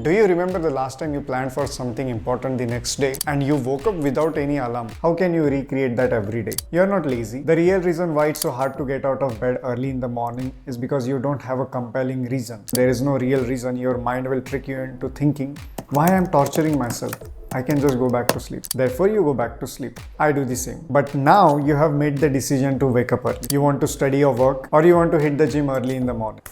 Do you remember the last time you planned for something important the next day and you woke up without any alarm? How can you recreate that every day? You're not lazy. The real reason why it's so hard to get out of bed early in the morning is because you don't have a compelling reason. There is no real reason. Your mind will trick you into thinking, why I'm torturing myself? I can just go back to sleep. Therefore, you go back to sleep. I do the same. But now you have made the decision to wake up early. You want to study or work, or you want to hit the gym early in the morning,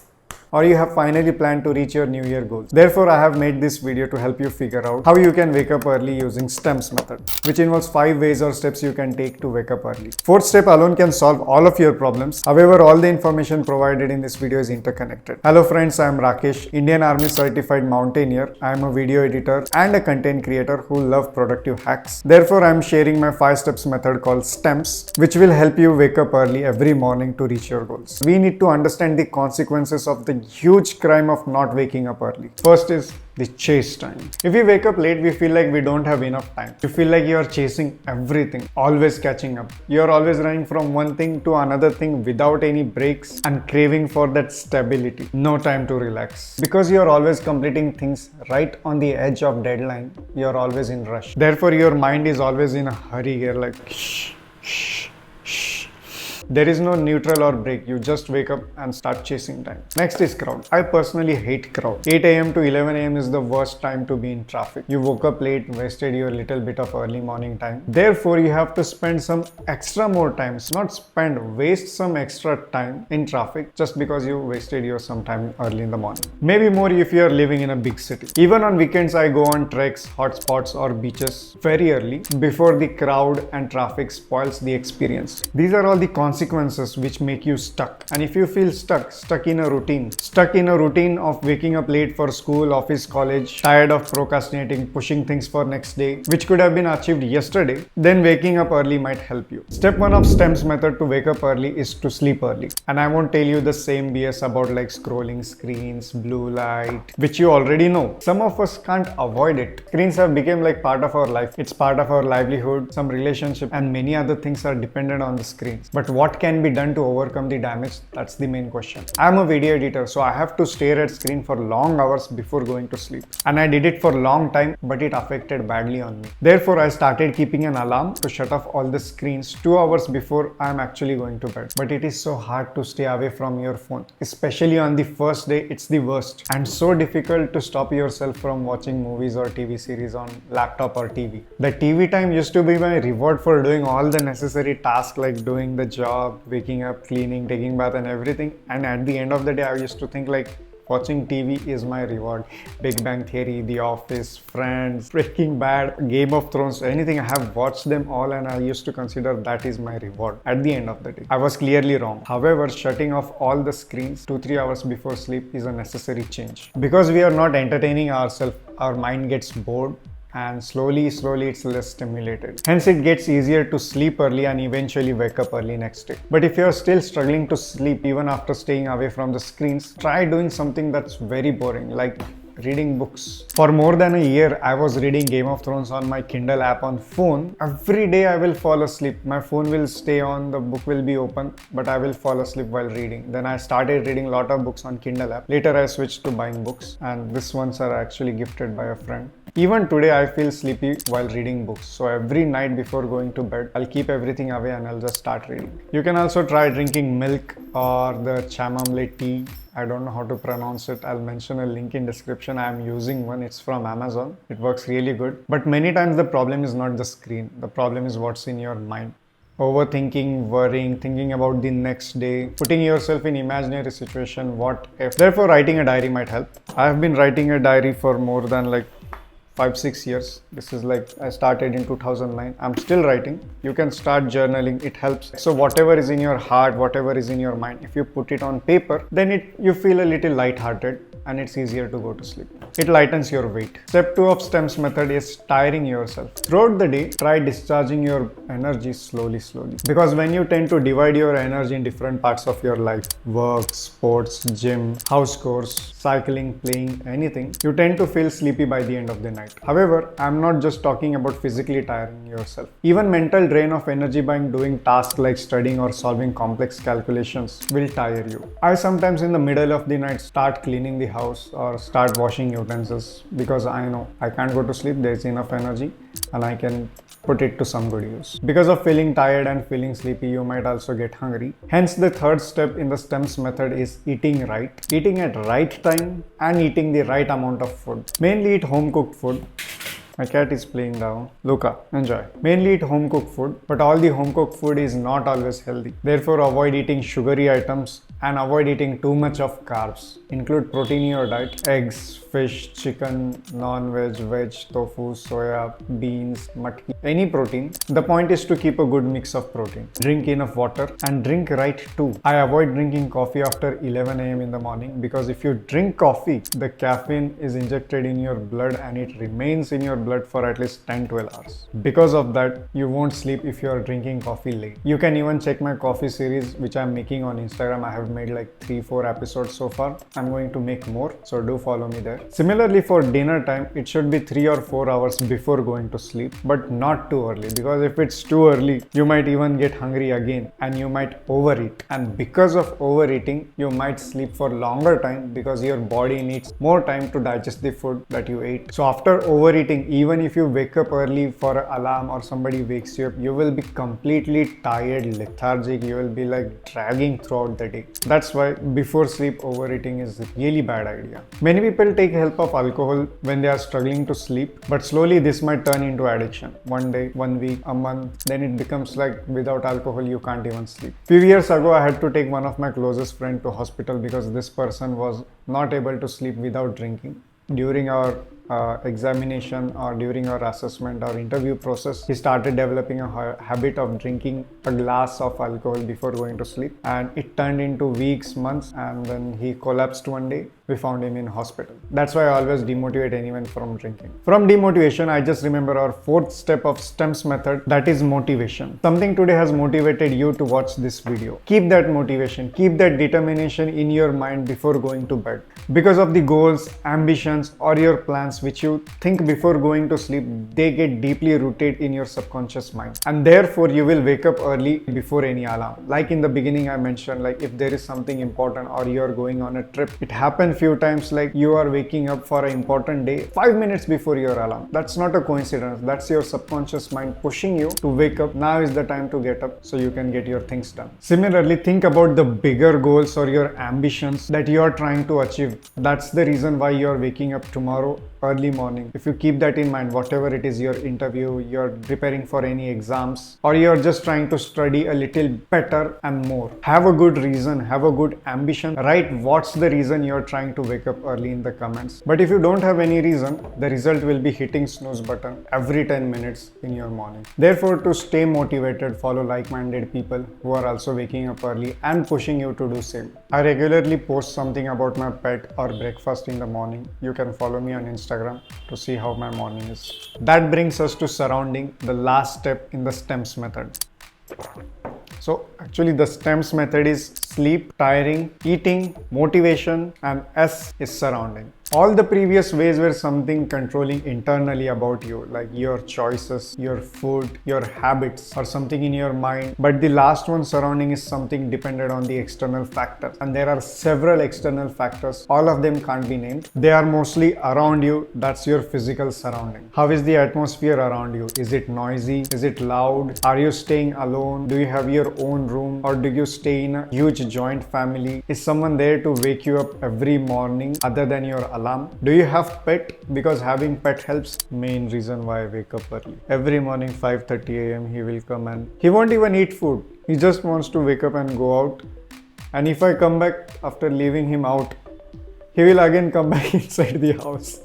or you have finally planned to reach your New Year goals. Therefore, I have made this video to help you figure out how you can wake up early using STEMS method, which involves 5 ways or steps you can take to wake up early. 4th step alone can solve all of your problems. However, all the information provided in this video is interconnected. Hello friends, I am Rakesh, Indian Army certified mountaineer. I am a video editor and a content creator who love productive hacks. Therefore, I am sharing my 5 steps method called STEMS, which will help you wake up early every morning to reach your goals. We need to understand the consequences of the huge crime of not waking up early. First is the chase time. If we wake up late, we feel like we don't have enough time. You feel like you are chasing everything, always catching up. You are always running from one thing to another thing without any breaks and craving for that stability. No time to relax. Because you are always completing things right on the edge of deadline, you are always in rush. Therefore, your mind is always in a hurry. You're like, shh, shh, shh. There is no neutral or break. You just wake up and start chasing time. Next is crowd. I personally hate crowd. 8 a.m. to 11 a.m. is the worst time to be in traffic. You woke up late, wasted your little bit of early morning time. Therefore, you have to spend some extra more time. Not spend, waste some extra time in traffic just because you wasted your some time early in the morning. Maybe more if you are living in a big city. Even on weekends, I go on treks, hotspots or beaches very early before the crowd and traffic spoils the experience. These are all the consequences which make you stuck. And if you feel stuck in a routine of waking up late for school, office, college, tired of procrastinating, pushing things for next day, which could have been achieved yesterday, then waking up early might help you. Step 1 of STEMS method to wake up early is to sleep early. And I won't tell you the same BS about like scrolling screens, blue light, which you already know. Some of us can't avoid it. Screens have become like part of our life. It's part of our livelihood, some relationship, and many other things are dependent on the screens. But what can be done to overcome the damage? That's the main question. I'm a video editor, so I have to stare at screen for long hours before going to sleep. And I did it for a long time, but it affected badly on me. Therefore, I started keeping an alarm to shut off all the screens 2 hours before I'm actually going to bed. But it is so hard to stay away from your phone. Especially on the first day, it's the worst. And so difficult to stop yourself from watching movies or TV series on laptop or TV. The TV time used to be my reward for doing all the necessary tasks like doing the job, waking up, cleaning, taking bath and everything. And at the end of the day, I used to think like watching TV is my reward. Big Bang Theory, The Office, Friends, Breaking Bad, Game of Thrones, anything. I have watched them all and I used to consider that is my reward at the end of the day. I was clearly wrong. However, shutting off all the screens 2-3 hours before sleep is a necessary change. Because we are not entertaining ourselves, our mind gets bored and slowly it's less stimulated. Hence, it gets easier to sleep early and eventually wake up early next day. But if you're still struggling to sleep even after staying away from the screens, try doing something that's very boring, like reading books. For more than a year, I was reading Game of Thrones on my Kindle app on phone. Every day I will fall asleep. My phone will stay on, the book will be open, but I will fall asleep while reading. Then I started reading a lot of books on Kindle app. Later I switched to buying books, and these ones are actually gifted by a friend. Even today I feel sleepy while reading books. So every night before going to bed, I'll keep everything away and I'll just start reading. You can also try drinking milk or the chamomile tea. I don't know how to pronounce it. I'll mention a link in description. I am using one. It's from Amazon. It works really good. But many times the problem is not the screen. The problem is what's in your mind. Overthinking, worrying, thinking about the next day, putting yourself in imaginary situation, what if. Therefore, writing a diary might help. I have been writing a diary for more than like 5-6 years. This is like I started in 2009. I'm still writing. You can start journaling. It helps. So whatever is in your heart, whatever is in your mind, if you put it on paper, then you feel a little lighthearted and it's easier to go to sleep. It lightens your weight. Step 2 of STEMS method is tiring yourself. Throughout the day, try discharging your energy slowly. Because when you tend to divide your energy in different parts of your life, work, sports, gym, house chores, cycling, playing, anything, you tend to feel sleepy by the end of the night. However, I'm not just talking about physically tiring yourself. Even mental drain of energy by doing tasks like studying or solving complex calculations will tire you. I sometimes in the middle of the night start cleaning the house or start washing utensils, because I know I can't go to sleep, there's enough energy and I can put it to some good use. Because of feeling tired and feeling sleepy, you might also get hungry. Hence, the third step in the STEMS method is eating right. Eating at right time and eating the right amount of food. Mainly eat home cooked food. My cat is playing down. Luca, enjoy. Mainly eat home cooked food, but all the home cooked food is not always healthy. Therefore, avoid eating sugary items and avoid eating too much of carbs. Include protein in your diet: eggs, fish, chicken, non-veg, veg, tofu, soya, beans, matki, any protein. The point is to keep a good mix of protein. Drink enough water and drink right too. I avoid drinking coffee after 11 a.m. in the morning, because if you drink coffee, the caffeine is injected in your blood and it remains in your blood for at least 10-12 hours. Because of that, you won't sleep if you are drinking coffee late. You can even check my coffee series which I'm making on Instagram. I have made like 3-4 episodes so far. I'm going to make more, so do follow me there. Similarly, for dinner time, it should be 3 or 4 hours before going to sleep, but not too early, because if it's too early, you might even get hungry again and you might overeat. And because of overeating, you might sleep for longer time because your body needs more time to digest the food that you ate. So after overeating, even if you wake up early for an alarm or somebody wakes you up, you will be completely tired, lethargic, you will be like dragging throughout the day. That's why before sleep, overeating is a really bad idea. Many people take help of alcohol when they are struggling to sleep, but slowly this might turn into addiction. One day, 1 week, a month, then it becomes like without alcohol you can't even sleep. Few years ago, I had to take one of my closest friend to hospital because this person was not able to sleep without drinking. During our examination or during our assessment or interview process, he started developing a habit of drinking a glass of alcohol before going to sleep, and it turned into weeks, months, and when he collapsed one day, we found him in hospital. That's why I always demotivate anyone from drinking. From demotivation, I just remember our fourth step of STEMS method, that is motivation. Something today has motivated you to watch this video. Keep that motivation, keep that determination in your mind before going to bed. Because of the goals, ambitions, or your plans which you think before going to sleep, they get deeply rooted in your subconscious mind, and therefore you will wake up early before any alarm. Like in the beginning I mentioned, like if there is something important or you are going on a trip, it happened few times, like you are waking up for an important day 5 minutes before your alarm. That's not a coincidence, that's your subconscious mind pushing you to wake up. Now is the time to get up so you can get your things done. Similarly, think about the bigger goals or your ambitions that you are trying to achieve. That's the reason why you are waking up tomorrow early morning. If you keep that in mind, whatever it is, your interview, you're preparing for any exams, or you're just trying to study a little better and more, have a good reason, have a good ambition. Write what's the reason you're trying to wake up early in the comments. But if you don't have any reason, the result will be hitting snooze button every 10 minutes in your morning. Therefore, to stay motivated, follow like-minded people who are also waking up early and pushing you to do same. I regularly post something about my pet or breakfast in the morning. You can follow me on Instagram to see how my morning is. That brings us to surrounding, the last step in the STEMS method. So actually the STEMS method is sleep, tiring, eating, motivation, and S is surrounding. All the previous ways were something controlling internally about you, like your choices, your food, your habits, or something in your mind. But the last one, surrounding, is something dependent on the external factors. And there are several external factors. All of them can't be named. They are mostly around you. That's your physical surrounding. How is the atmosphere around you? Is it noisy? Is it loud? Are you staying alone? Do you have your own room? Or do you stay in a huge joint family? Is someone there to wake you up every morning other than your alarm? Do you have pet? Because having pet helps. Main reason why I wake up early. Every morning 5:30 a.m. he will come and he won't even eat food. He just wants to wake up and go out. And if I come back after leaving him out, he will again come back inside the house.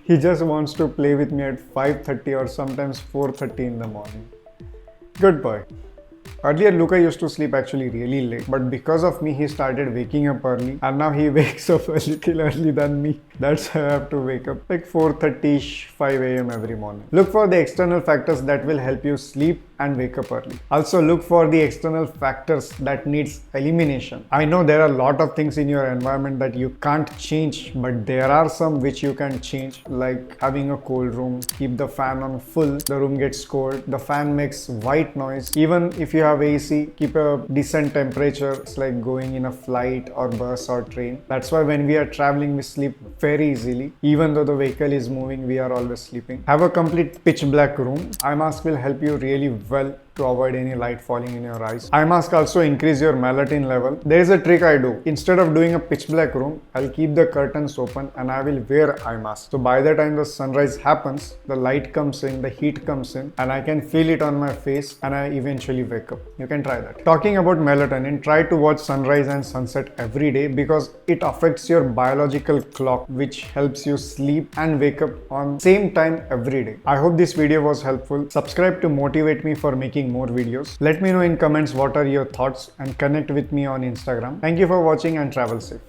He just wants to play with me at 5:30 or sometimes 4:30 in the morning. Good boy. Earlier, Luca used to sleep actually really late, but because of me, he started waking up early, and now he wakes up a little early than me. That's why I have to wake up like 4:30-5 a.m. every morning. Look for the external factors that will help you sleep and wake up early. Also look for the external factors that needs elimination. I know there are a lot of things in your environment that you can't change, but there are some which you can change, like having a cold room, keep the fan on full, the room gets cold, the fan makes white noise. Even if you have AC, keep a decent temperature. It's like going in a flight or bus or train. That's why when we are traveling, we sleep very easily. Even though the vehicle is moving, we are always sleeping. Have a complete pitch black room. Eye mask will help you really well to avoid any light falling in your eyes. Eye mask also increase your melatonin level. There is a trick I do. Instead of doing a pitch black room, I'll keep the curtains open and I will wear eye mask. So by the time the sunrise happens, the light comes in, the heat comes in, and I can feel it on my face and I eventually wake up. You can try that. Talking about melatonin, try to watch sunrise and sunset every day because it affects your biological clock, which helps you sleep and wake up on same time every day. I hope this video was helpful. Subscribe to motivate me for making more videos. Let me know in comments what are your thoughts and connect with me on Instagram. Thank you for watching and travel safe.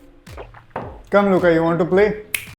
Come Luca, you want to play?